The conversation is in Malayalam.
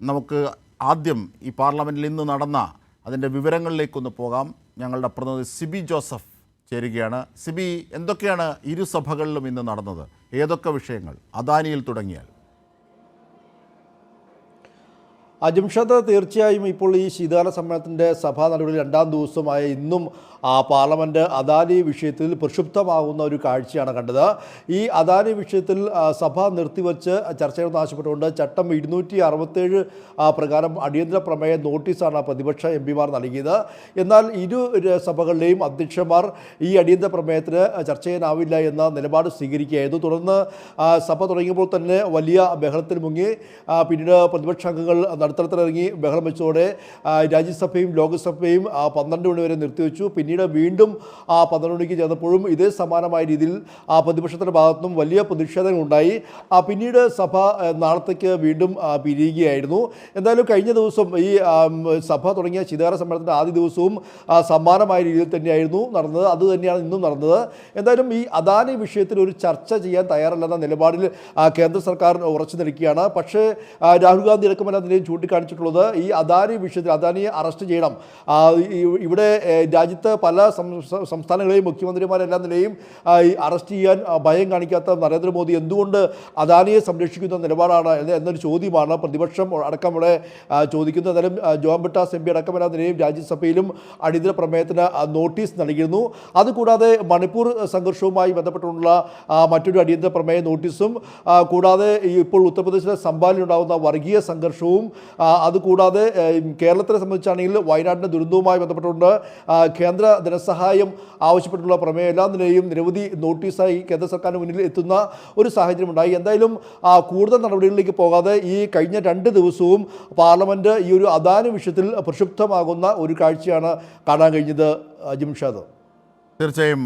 നമുക്ക് ആദ്യം ഈ പാർലമെൻറ്റിൽ ഇന്ന് നടന്ന അതിൻ്റെ വിവരങ്ങളിലേക്കൊന്ന് പോകാം. ഞങ്ങളുടെ പ്രതിനിധി സിബി ജോസഫ് ചേരുകയാണ്. സിബി, എന്തൊക്കെയാണ് ഇരുസഭകളിലും ഇന്ന് നടന്നത്? ഏതൊക്കെ വിഷയങ്ങൾ? അദാനിയിൽ തുടങ്ങിയാൽ. ജംഷദ്, തീർച്ചയായും ഇപ്പോൾ ഈ ശീതകാല സമ്മേളനത്തിൻ്റെ സഭാ നടപടി രണ്ടാം ദിവസമായ ഇന്നും പാർലമെൻറ്റ് അദാനി വിഷയത്തിൽ പ്രക്ഷുബ്ധമാകുന്ന ഒരു കാഴ്ചയാണ് കണ്ടത്. ഈ അദാനി വിഷയത്തിൽ സഭ നിർത്തിവെച്ച് ചർച്ച ചെയ്യണമെന്ന് ആവശ്യപ്പെട്ടുകൊണ്ട് ചട്ടം 267 പ്രകാരം അടിയന്തര പ്രമേയ നോട്ടീസാണ് പ്രതിപക്ഷ എംപിമാർ നൽകിയത്. എന്നാൽ ഇരു സഭകളിലെയും അധ്യക്ഷന്മാർ ഈ അടിയന്തര പ്രമേയത്തിന് ചർച്ച ചെയ്യാനാവില്ല എന്ന നിലപാട് സ്വീകരിക്കുകയായിരുന്നു. തുടർന്ന് സഭ തുടങ്ങിയപ്പോൾ തന്നെ വലിയ ബഹളത്തിൽ മുങ്ങി. പിന്നീട് പ്രതിപക്ഷ അംഗങ്ങൾ നടുത്തളത്തിലിറങ്ങി ബഹളം വെച്ചതോടെ രാജ്യസഭയും ലോക്സഭയും 12 മണി വരെ നിർത്തിവെച്ചു. പിന്നീട് വീണ്ടും 12 മണിക്ക് ചേർന്നപ്പോഴും ഇതേ സമാനമായ രീതിയിൽ പ്രതിപക്ഷത്തിൻ്റെ ഭാഗത്തുനിന്നും വലിയ പ്രതിഷേധങ്ങളുണ്ടായി. പിന്നീട് സഭ നാളത്തേക്ക് വീണ്ടും പിരിയുകയായിരുന്നു. എന്തായാലും കഴിഞ്ഞ ദിവസം ഈ സഭ തുടങ്ങിയ ശീതകാല സമ്മേളനത്തിൻ്റെ ആദ്യ ദിവസവും സമാനമായ രീതിയിൽ തന്നെയായിരുന്നു നടന്നത്. അത് തന്നെയാണ് ഇന്നും നടന്നത്. എന്തായാലും ഈ അദാനി വിഷയത്തിൽ ഒരു ചർച്ച ചെയ്യാൻ തയ്യാറല്ലെന്ന നിലപാടിൽ കേന്ദ്ര സർക്കാർ ഉറച്ചു നിൽക്കുകയാണ്. പക്ഷേ രാഹുൽ ഗാന്ധി അടക്കമല്ല അതിനെയും ചൂണ്ടിക്കാണിച്ചിട്ടുള്ളത് ഈ അദാനി വിഷയത്തിൽ അദാനിയെ അറസ്റ്റ് ചെയ്യണം. ഇവിടെ രാജ്യത്ത് പല സംസ്ഥാനങ്ങളെയും മുഖ്യമന്ത്രിമാരെല്ലാം നിലയും അറസ്റ്റ് ചെയ്യാൻ ഭയം കാണിക്കാത്ത നരേന്ദ്രമോദി എന്തുകൊണ്ട് അദാനിയെ സംരക്ഷിക്കുന്ന നിലപാടാണ് എന്നൊരു ചോദ്യമാണ് പ്രതിപക്ഷം അടക്കം ഇവിടെ ചോദിക്കുന്നത്. എന്നാലും ജോൺ ബ്രിട്ടാസ് എം പി അടക്കമെല്ലാം നിലയും രാജ്യസഭയിലും അടിയന്തര പ്രമേയത്തിന് നോട്ടീസ് നൽകിയിരുന്നു. അതുകൂടാതെ മണിപ്പൂർ സംഘർഷവുമായി ബന്ധപ്പെട്ടുള്ള മറ്റൊരു അടിയന്തര പ്രമേയ നോട്ടീസും, കൂടാതെ ഇപ്പോൾ ഉത്തർപ്രദേശിലെ സംഭാലിലുണ്ടാകുന്ന വർഗീയ സംഘർഷവും, അതുകൂടാതെ കേരളത്തിനെ സംബന്ധിച്ചാണെങ്കിൽ വയനാടിൻ്റെ ദുരന്തവുമായി ബന്ധപ്പെട്ടുകൊണ്ട് കേന്ദ്ര ധനസഹായം ആവശ്യപ്പെട്ടുള്ള പ്രമേയം എല്ലാ നിലയും നിരവധി നോട്ടീസായി കേന്ദ്ര സർക്കാരിന് മുന്നിൽ എത്തുന്ന ഒരു സാഹചര്യമുണ്ടായി. എന്തായാലും കൂടുതൽ നടപടികളിലേക്ക് പോകാതെ ഈ കഴിഞ്ഞ 2 ദിവസവും പാർലമെൻറ്റ് ഈ ഒരു അദാനി വിഷയത്തിൽ പ്രക്ഷുബ്ധമാകുന്ന ഒരു കാഴ്ചയാണ് കാണാൻ കഴിഞ്ഞത്. ജിംഷാദ്, തീർച്ചയായും